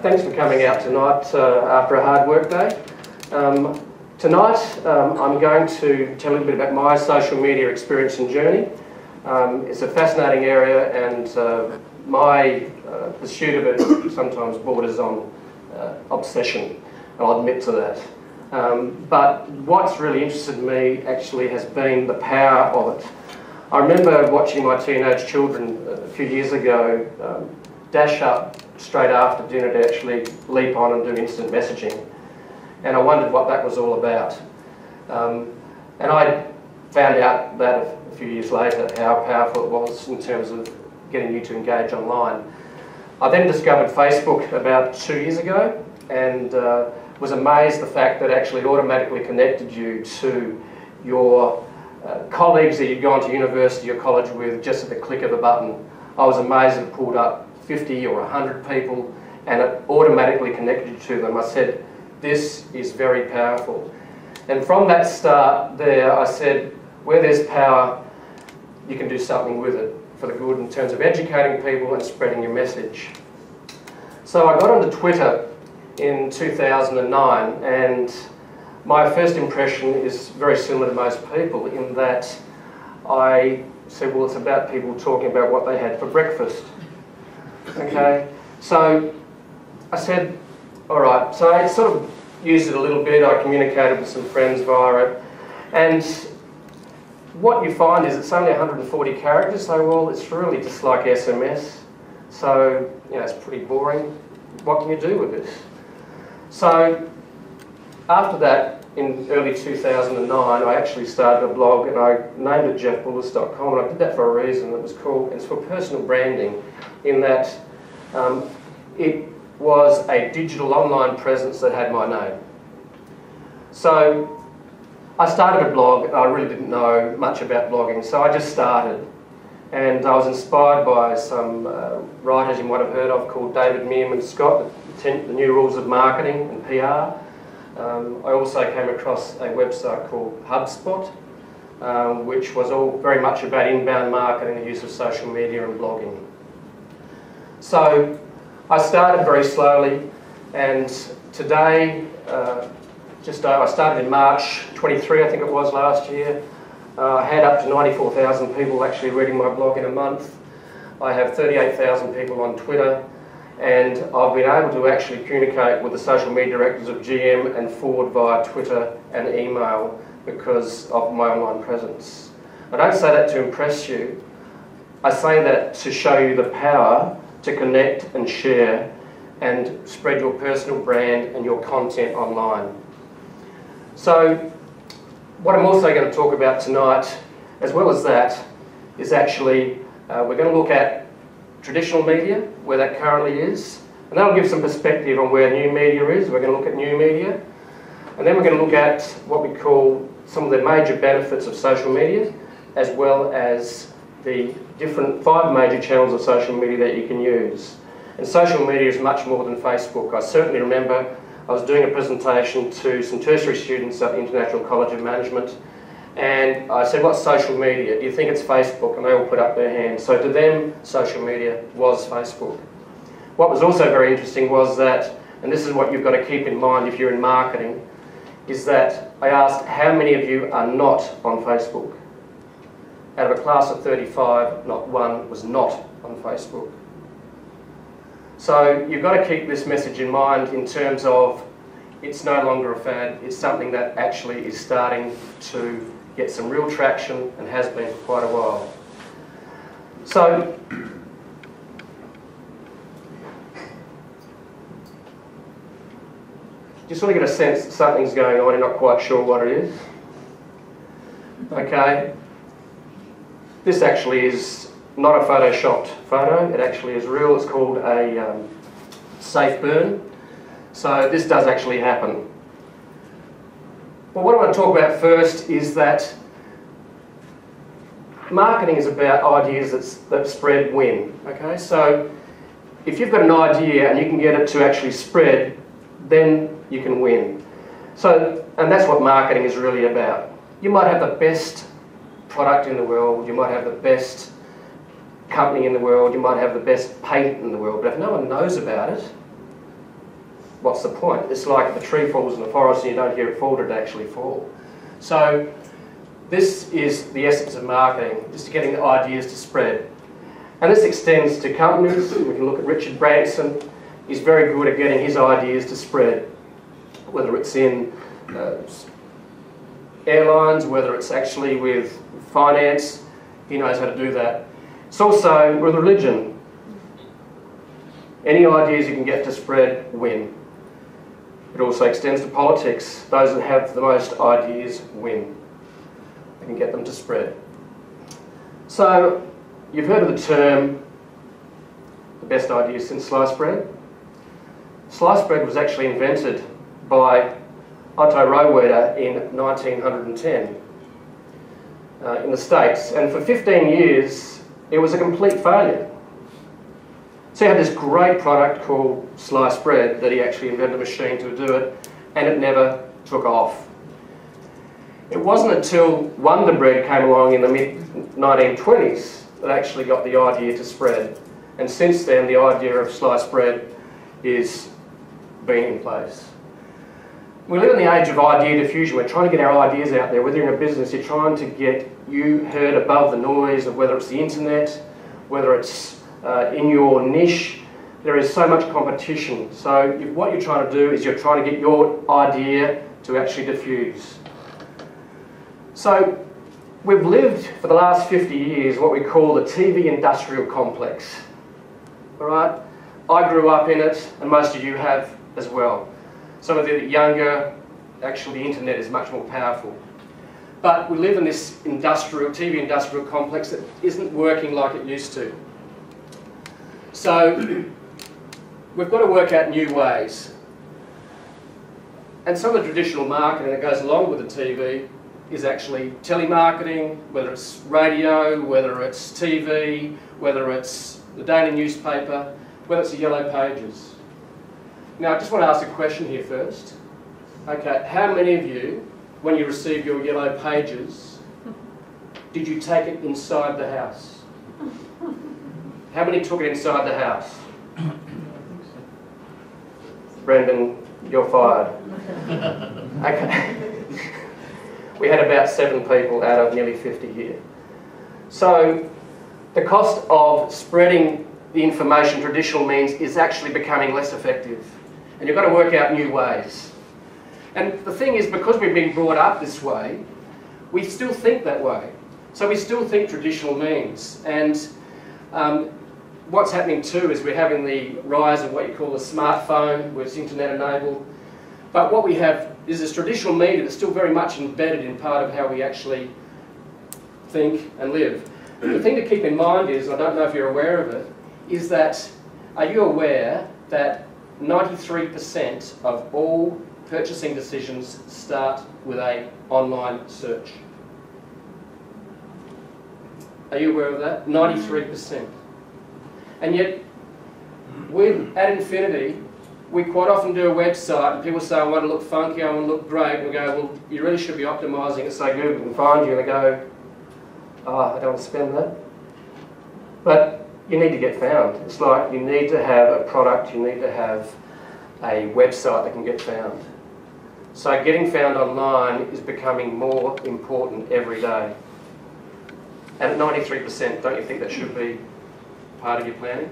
Thanks for coming out tonight after a hard work day. Tonight I'm going to tell a little bit about my social media experience and journey. It's a fascinating area, and my pursuit of it sometimes borders on obsession, I'll admit to that. But what's really interested me actually has been the power of it. I remember watching my teenage children a few years ago dash up straight after dinner to actually leap on and do instant messaging. And I wondered what that was all about. And I found out that a few years later how powerful it was in terms of getting you to engage online. I then discovered Facebook about 2 years ago, and was amazed the fact that actually automatically connected you to your colleagues that you'd gone to university or college with just at the click of a button. I was amazed it pulled up 50 or 100 people and it automatically connected you to them. I said, this is very powerful. And from that start there, I said, where there's power, you can do something with it for the good in terms of educating people and spreading your message. So I got onto Twitter in 2009, and my first impression is very similar to most people in that I said, well, it's about people talking about what they had for breakfast. Okay, so I said, all right, so I sort of used it a little bit. I communicated with some friends via it, and what you find is it's only 140 characters, so well, it's really just like SMS, so you know, it's pretty boring. What can you do with this? So after that, in early 2009, I actually started a blog, and I named it jeffbullas.com, and I did that for a reason. It's for personal branding, in that it was a digital online presence that had my name. So I started a blog, and I really didn't know much about blogging, so I just started. And I was inspired by some writers you might have heard of called David Meerman Scott, the New Rules of Marketing and PR. I also came across a website called HubSpot, which was all very much about inbound marketing, the use of social media and blogging. So I started very slowly, and today, I started in March 23, I think it was last year. I had up to 94,000 people actually reading my blog in a month. I have 38,000 people on Twitter, and I've been able to actually communicate with the social media directors of GM and Ford via Twitter and email because of my online presence. I don't say that to impress you. I say that to show you the power to connect and share and spread your personal brand and your content online. So what I'm also going to talk about tonight, as well as that, is actually we're going to look at traditional media, where that currently is, and that'll give some perspective on where new media is. We're going to look at new media, and then we're going to look at what we call some of the major benefits of social media, as well as the different 5 major channels of social media that you can use. And social media is much more than Facebook. I certainly remember I was doing a presentation to some tertiary students at the International College of Management, and I said, what's social media? Do you think it's Facebook? And they all put up their hands. So to them, social media was Facebook. What was also very interesting was that, and this is what you've got to keep in mind if you're in marketing, is that I asked how many of you are not on Facebook? Out of a class of 35, not one was not on Facebook. So you've got to keep this message in mind in terms of it's no longer a fad, it's something that actually is starting to get some real traction and has been for quite a while. So just want to get a sense that something's going on, you're not quite sure what it is. Okay, this actually is not a photoshopped photo, it actually is real. It's called a safe burn. So this does actually happen. Well, what I want to talk about first is that marketing is about ideas that spread win. Okay, so if you've got an idea and you can get it to actually spread, then you can win. So, and that's what marketing is really about. You might have the best product in the world, you might have the best company in the world, you might have the best patent in the world, but if no one knows about it, what's the point? It's like if a tree falls in the forest and you don't hear it fall, did it actually fall? So this is the essence of marketing, just getting the ideas to spread. And this extends to companies. We can look at Richard Branson. He's very good at getting his ideas to spread, whether it's in airlines, whether it's actually with finance. He knows how to do that. It's also with religion. Any ideas you can get to spread, win. It also extends to politics. Those that have the most ideas win. They can get them to spread. So, you've heard of the term, the best ideas since sliced bread. Sliced bread was actually invented by Otto Rohwedder in 1910 in the States, and for 15 years it was a complete failure. So he had this great product called sliced bread that he actually invented a machine to do it, and it never took off. It wasn't until Wonder Bread came along in the mid-1920s that actually got the idea to spread, and since then the idea of sliced bread is being in place. We live in the age of idea diffusion. We're trying to get our ideas out there. Whether you're in a business, you're trying to get you heard above the noise of whether it's the internet, whether it's in your niche. There is so much competition. So what you're trying to do is you're trying to get your idea to actually diffuse. So we've lived for the last 50 years what we call the TV industrial complex. All right? I grew up in it, and most of you have as well. Some of the younger, actually the internet is much more powerful. But we live in this TV industrial complex that isn't working like it used to. So we've got to work out new ways. And some of the traditional marketing that goes along with the TV is actually telemarketing, whether it's radio, whether it's TV, whether it's the daily newspaper, whether it's the yellow pages. Now, I just want to ask a question here first. Okay, how many of you, when you received your yellow pages, did you take it inside the house? How many took it inside the house? Brendan, you're fired. Okay. We had about 7 people out of nearly 50 here. So, the cost of spreading the information traditional means is actually becoming less effective. And you've got to work out new ways. And the thing is, because we've been brought up this way, we still think that way. So we still think traditional means. And what's happening too is we're having the rise of what you call a smartphone, where it's internet enabled. But what we have is this traditional media that's still very much embedded in part of how we actually think and live. The thing to keep in mind is, I don't know if you're aware of it, is that, are you aware that 93% of all purchasing decisions start with an online search? Are you aware of that? 93%. And yet, at Infinity, we quite often do a website and people say, I want to look funky, I want to look great. And we go, well, you really should be optimising it so Google can find you. And they go, oh, I don't want to spend that. But you need to get found. It's like you need to have a product, you need to have a website that can get found. So getting found online is becoming more important every day. And at 93%, don't you think that should be part of your planning?